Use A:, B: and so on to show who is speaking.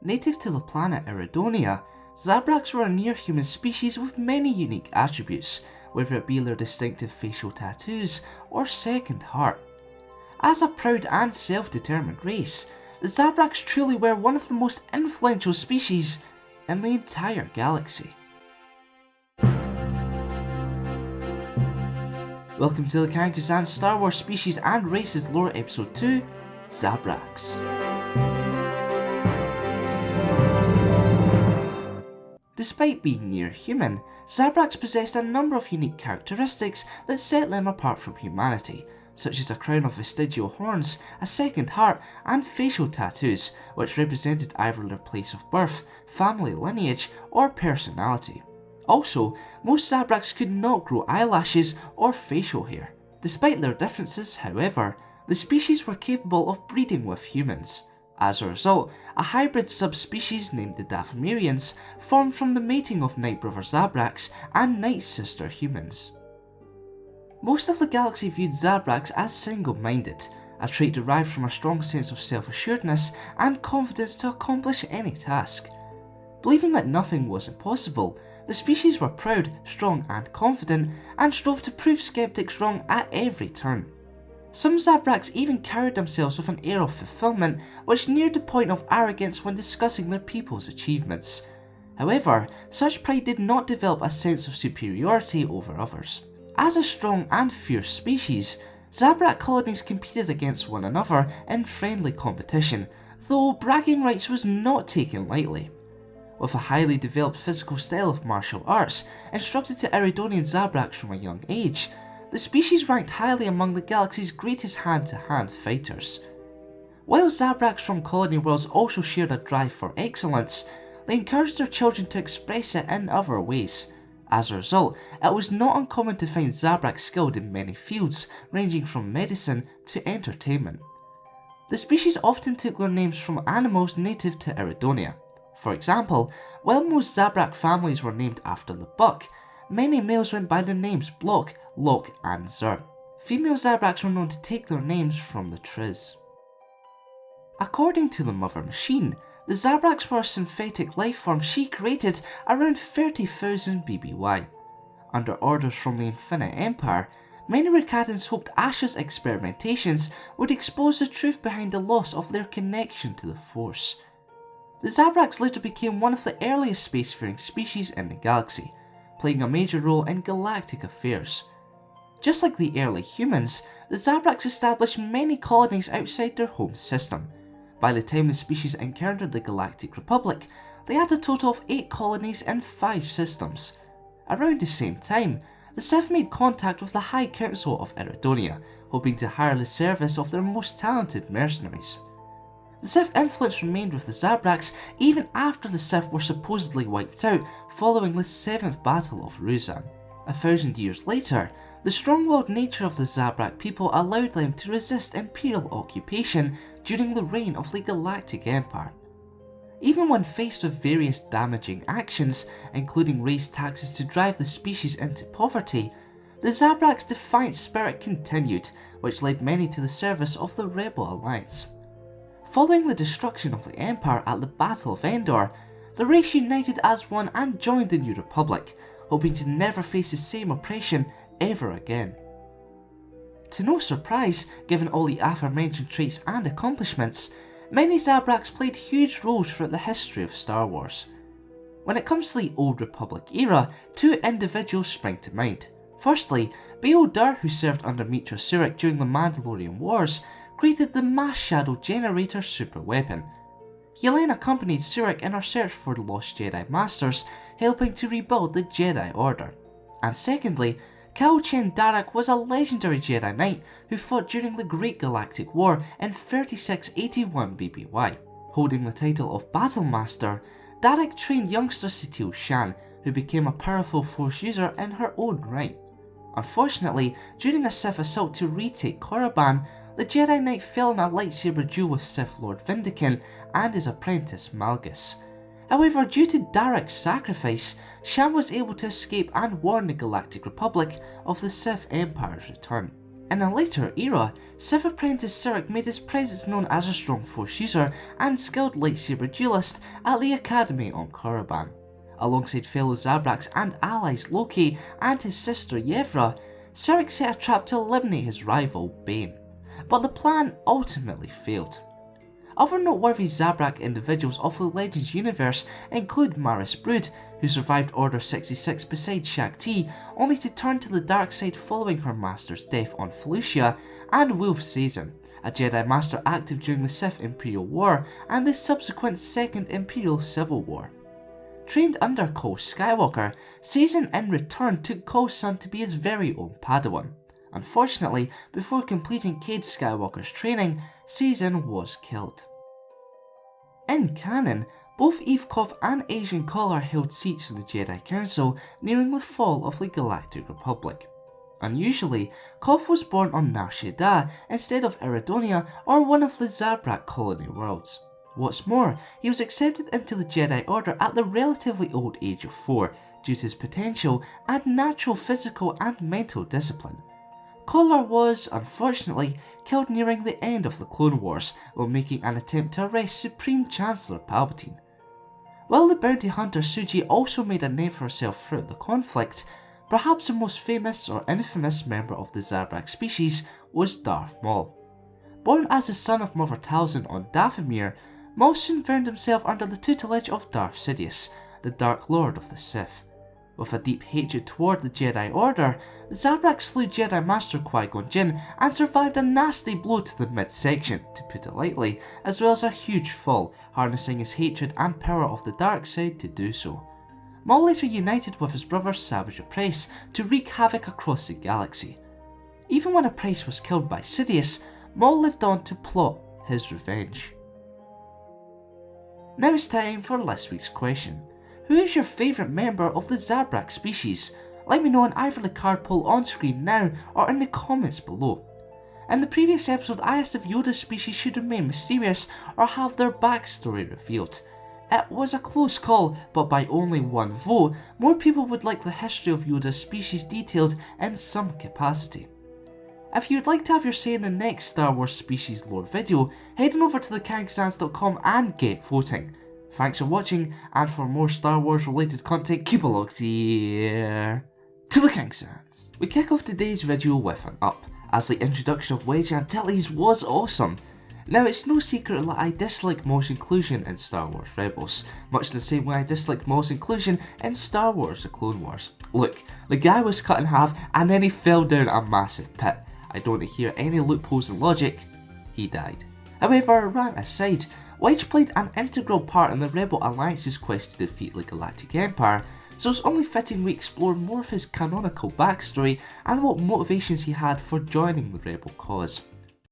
A: Native to the planet Iridonia, Zabraks were a near-human species with many unique attributes, whether it be their distinctive facial tattoos or second heart. As a proud and self-determined race, the Zabraks truly were one of the most influential species in the entire galaxy. Welcome to the Kankazan Star Wars Species and Races Lore Episode 2, Zabraks. Despite being near human, Zabraks possessed a number of unique characteristics that set them apart from humanity, such as a crown of vestigial horns, a second heart, and facial tattoos, which represented either their place of birth, family lineage, or personality. Also, most Zabraks could not grow eyelashes or facial hair. Despite their differences, however, the species were capable of breeding with humans. As a result, a hybrid subspecies named the Dathomirians formed from the mating of Night Brother Zabraks and Night Sister humans. Most of the galaxy viewed Zabraks as single-minded, a trait derived from a strong sense of self-assuredness and confidence to accomplish any task. Believing that nothing was impossible, the species were proud, strong and confident, and strove to prove skeptics wrong at every turn. Some Zabraks even carried themselves with an air of fulfillment which neared the point of arrogance when discussing their people's achievements. However, such pride did not develop a sense of superiority over others. As a strong and fierce species, Zabrak colonies competed against one another in friendly competition, though bragging rights was not taken lightly. With a highly developed physical style of martial arts, instructed to Iridonian Zabraks from a young age, the species ranked highly among the galaxy's greatest hand-to-hand fighters. While Zabraks from colony worlds also shared a drive for excellence, they encouraged their children to express it in other ways. As a result, it was not uncommon to find Zabraks skilled in many fields, ranging from medicine to entertainment. The species often took their names from animals native to Iridonia. For example, while most Zabrak families were named after the buck, many males went by the names Block, Lock and Zer. Female Zabraks were known to take their names from the Triz. According to the Mother Machine, the Zabraks were a synthetic lifeform she created around 30,000 BBY. Under orders from the Infinite Empire, many Rakatans hoped Asha's experimentations would expose the truth behind the loss of their connection to the Force. The Zabraks later became one of the earliest spacefaring species in the galaxy, playing a major role in galactic affairs. Just like the early humans, the Zabraks established many colonies outside their home system. By the time the species encountered the Galactic Republic, they had a total of 8 colonies in 5 systems. Around the same time, the Sith made contact with the High Council of Iridonia, hoping to hire the service of their most talented mercenaries. The Sith influence remained with the Zabraks even after the Sith were supposedly wiped out following the 7th Battle of Ruzan. 1,000 years later, the strong-willed nature of the Zabrak people allowed them to resist Imperial occupation during the reign of the Galactic Empire. Even when faced with various damaging actions, including raised taxes to drive the species into poverty, the Zabraks' defiant spirit continued, which led many to the service of the Rebel Alliance. Following the destruction of the Empire at the Battle of Endor, the race united as one and joined the New Republic, hoping to never face the same oppression ever again. To no surprise, given all the aforementioned traits and accomplishments, many Zabraks played huge roles throughout the history of Star Wars. When it comes to the Old Republic era, 2 individuals spring to mind. Firstly, Bail Dur, who served under Mitra Surik during the Mandalorian Wars, created the Mass Shadow Generator superweapon. He then accompanied Surik in her search for the Lost Jedi Masters, helping to rebuild the Jedi Order. And secondly, Kal Chen Darak was a legendary Jedi Knight who fought during the Great Galactic War in 3681 BBY. Holding the title of Battle Master, Darak trained youngster Satil Shan, who became a powerful Force user in her own right. Unfortunately, during a Sith assault to retake Korriban, the Jedi Knight fell in a lightsaber duel with Sith Lord Vindican and his apprentice Malgus. However, due to Darak's sacrifice, Shan was able to escape and warn the Galactic Republic of the Sith Empire's return. In a later era, Sith apprentice Sirik made his presence known as a strong Force user and skilled lightsaber duelist at the Academy on Korriban. Alongside fellow Zabraks and allies Loki and his sister Yevra, Sirik set a trap to eliminate his rival Bane, but the plan ultimately failed. Other noteworthy Zabrak individuals of the Legends universe include Maris Brood, who survived Order 66 beside Shakti, only to turn to the dark side following her master's death on Felucia, and Wolf Sazin, a Jedi Master active during the Sith Imperial War and the subsequent Second Imperial Civil War. Trained under Cole Skywalker, Sazin in return took Cole's son to be his very own Padawan. Unfortunately, before completing Cade Skywalker's training, Sazin was killed. In canon, both Eve Koth and Asian Collar held seats in the Jedi Council nearing the fall of the Galactic Republic. Unusually, Koth was born on Nar Shaddaa instead of Iridonia or one of the Zabrak colony worlds. What's more, he was accepted into the Jedi Order at the relatively old age of 4 due to his potential and natural physical and mental discipline. Collar was, unfortunately, killed nearing the end of the Clone Wars while making an attempt to arrest Supreme Chancellor Palpatine. While the bounty hunter Suji also made a name for herself throughout the conflict, perhaps the most famous or infamous member of the Zabrak species was Darth Maul. Born as the son of Mother Talzin on Dathomir, Maul soon found himself under the tutelage of Darth Sidious, the Dark Lord of the Sith. With a deep hatred toward the Jedi Order, the Zabraks slew Jedi Master Qui-Gon Jinn and survived a nasty blow to the midsection, to put it lightly, as well as a huge fall, harnessing his hatred and power of the dark side to do so. Maul later united with his brother Savage Opress to wreak havoc across the galaxy. Even when Opress was killed by Sidious, Maul lived on to plot his revenge. Now it's time for last week's question. Who is your favourite member of the Zabrak species? Let me know on either the card poll on screen now or in the comments below. In the previous episode I asked if Yoda's species should remain mysterious or have their backstory revealed. It was a close call, but by only one vote, more people would like the history of Yoda's species detailed in some capacity. If you'd like to have your say in the next Star Wars species lore video, head on over to thekangsands.com and get voting. Thanks for watching, and for more Star Wars related content, keep a look here to the Kang Sands. We kick off today's video with an up, as the introduction of Wedge Antilles was awesome. Now it's no secret that I dislike Maul's inclusion in Star Wars Rebels, much the same way I dislike Maul's inclusion in Star Wars The Clone Wars. Look, the guy was cut in half and then he fell down a massive pit. I don't hear any loopholes in logic, he died. However, rant aside, Wedge played an integral part in the Rebel Alliance's quest to defeat the Galactic Empire, so it's only fitting we explore more of his canonical backstory and what motivations he had for joining the Rebel cause.